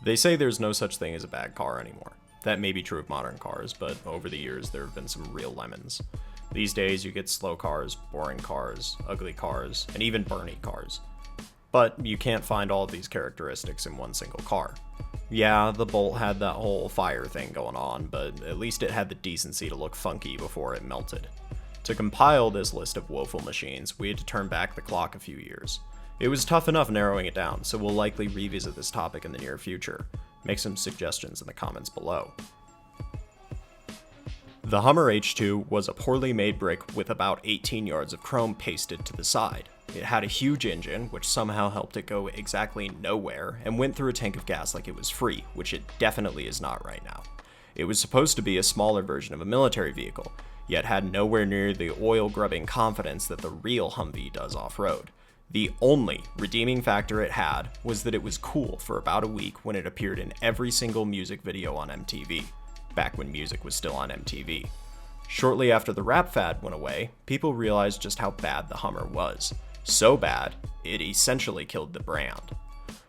They say there's no such thing as a bad car anymore. That may be true of modern cars, but over the years there have been some real lemons. These days you get slow cars, boring cars, ugly cars, and even Bernie cars. But you can't find all of these characteristics in one single car. Yeah, the Bolt had that whole fire thing going on, but at least it had the decency to look funky before it melted. To compile this list of woeful machines, we had to turn back the clock a few years. It was tough enough narrowing it down, so we'll likely revisit this topic in the near future. Make some suggestions in the comments below. The Hummer H2 was a poorly made brick with about 18 yards of chrome pasted to the side. It had a huge engine, which somehow helped it go exactly nowhere, and went through a tank of gas like it was free, which it definitely is not right now. It was supposed to be a smaller version of a military vehicle, yet had nowhere near the oil-grubbing confidence that the real Humvee does off-road. The only redeeming factor it had was that it was cool for about a week when it appeared in every single music video on MTV, back when music was still on MTV. Shortly after the rap fad went away, people realized just how bad the Hummer was. So bad, it essentially killed the brand.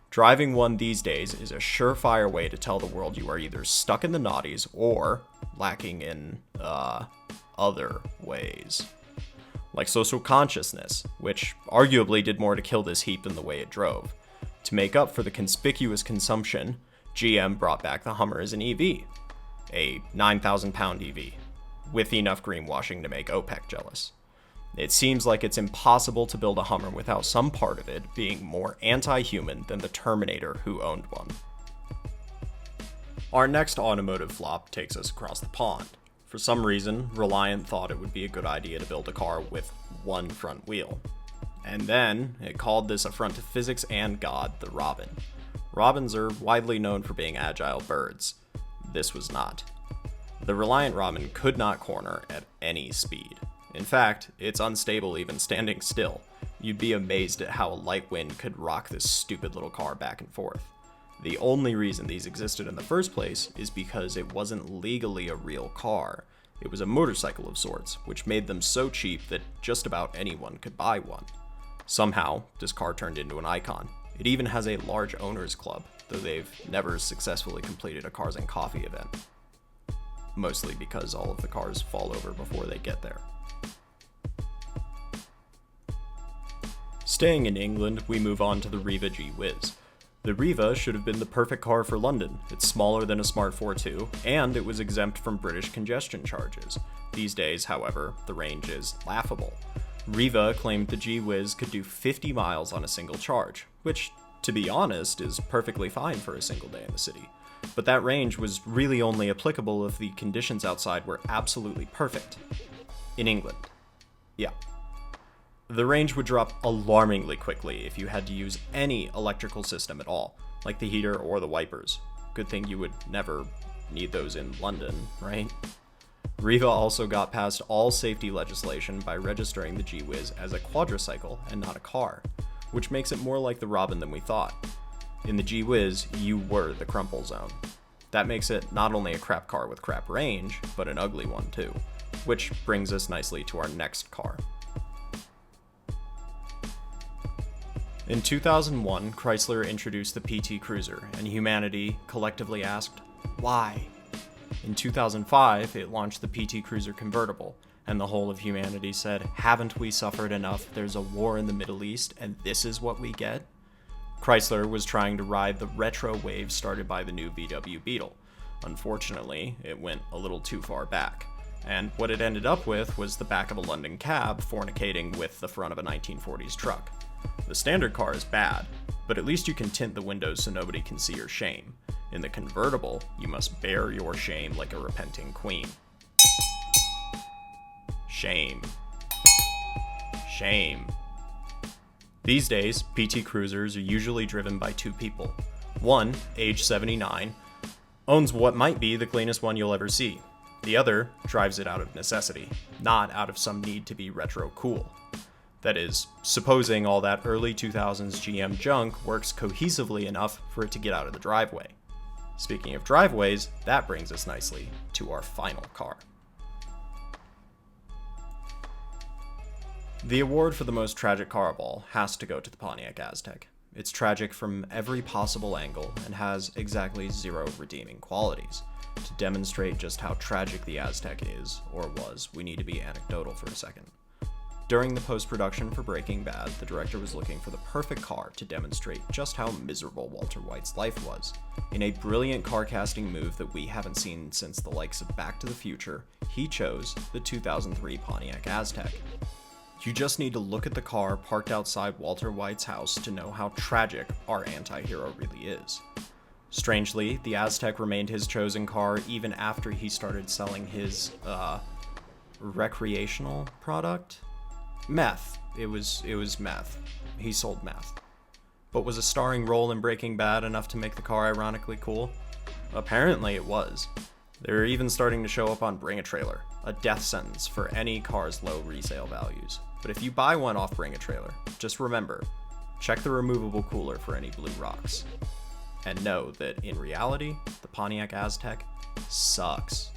Driving one these days is a surefire way to tell the world you are either stuck in the noughties or lacking in, other ways. Like social consciousness, which arguably did more to kill this heap than the way it drove. To make up for the conspicuous consumption, GM brought back the Hummer as an EV, a 9,000-pound EV, with enough greenwashing to make OPEC jealous. It seems like it's impossible to build a Hummer without some part of it being more anti-human than the Terminator who owned one. Our next automotive flop takes us across the pond. For some reason, Reliant thought it would be a good idea to build a car with one front wheel. And then, it called this affront to physics and God the Robin. Robins are widely known for being agile birds. This was not. The Reliant Robin could not corner at any speed. In fact, it's unstable even standing still. You'd be amazed at how a light wind could rock this stupid little car back and forth. The only reason these existed in the first place is because it wasn't legally a real car. It was a motorcycle of sorts, which made them so cheap that just about anyone could buy one. Somehow, this car turned into an icon. It even has a large owners club, though they've never successfully completed a Cars and Coffee event. Mostly because all of the cars fall over before they get there. Staying in England, we move on to the Riva GWhiz. The Riva should have been the perfect car for London. It's smaller than a Smart 4.2, and it was exempt from British congestion charges. These days, however, the range is laughable. Riva claimed the GWhiz could do 50 miles on a single charge, which, to be honest, is perfectly fine for a single day in the city. But that range was really only applicable if the conditions outside were absolutely perfect. In England. Yeah. The range would drop alarmingly quickly if you had to use any electrical system at all, like the heater or the wipers. Good thing you would never need those in London, right? Riva also got past all safety legislation by registering the GWhiz as a quadricycle and not a car, which makes it more like the Robin than we thought. In the GWhiz, you were the crumple zone. That makes it not only a crap car with crap range, but an ugly one too. Which brings us nicely to our next car. In 2001, Chrysler introduced the PT Cruiser, and humanity collectively asked, why? In 2005, it launched the PT Cruiser convertible, and the whole of humanity said, haven't we suffered enough? There's a war in the Middle East, and this is what we get? Chrysler was trying to ride the retro wave started by the new VW Beetle. Unfortunately, it went a little too far back, and what it ended up with was the back of a London cab fornicating with the front of a 1940s truck. The standard car is bad, but at least you can tint the windows so nobody can see your shame. In the convertible, you must bear your shame like a repenting queen. Shame. Shame. These days, PT Cruisers are usually driven by two people. One, age 79, owns what might be the cleanest one you'll ever see. The other drives it out of necessity, not out of some need to be retro cool. That is, supposing all that early 2000s GM junk works cohesively enough for it to get out of the driveway. Speaking of driveways, that brings us nicely to our final car. The award for the most tragic car of all has to go to the Pontiac Aztec. It's tragic from every possible angle and has exactly 0 redeeming qualities. To demonstrate just how tragic the Aztec is, or was, we need to be anecdotal for a second. During the post-production for Breaking Bad, the director was looking for the perfect car to demonstrate just how miserable Walter White's life was. In a brilliant car casting move that we haven't seen since the likes of Back to the Future, he chose the 2003 Pontiac Aztec. You just need to look at the car parked outside Walter White's house to know how tragic our anti-hero really is. Strangely, the Aztec remained his chosen car even after he started selling his, recreational product? Meth. It was meth. He sold meth. But was a starring role in Breaking Bad enough to make the car ironically cool? Apparently it was. They're even starting to show up on Bring a Trailer, a death sentence for any car's low resale values. But if you buy one off Bring a Trailer, just remember, check the removable cooler for any blue rocks. And know that in reality, the Pontiac Aztec sucks.